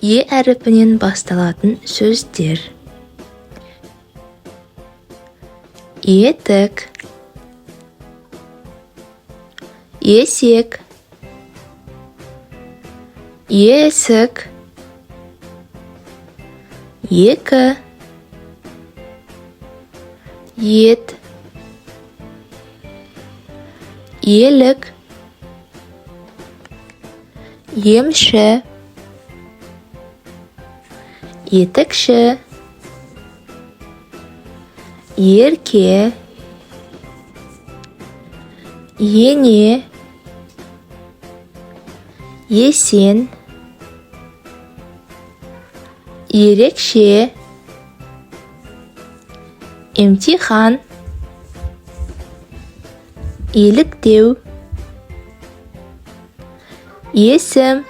Е әріпінен басталатын сөздер. Етік, есек, есік, екі, ет, елік, емші, етікші, ерке, ене, есен, ерекше, емтихан, еліктеу, есім,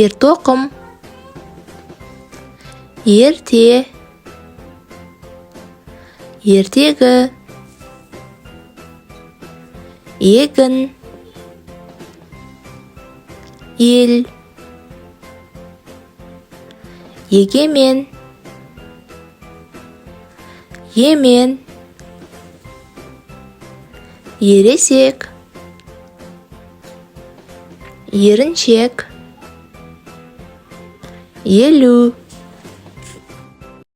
ертоқым, ерте, ертегі, егін, ел, егемен, емен, ересек, еріншек, елу,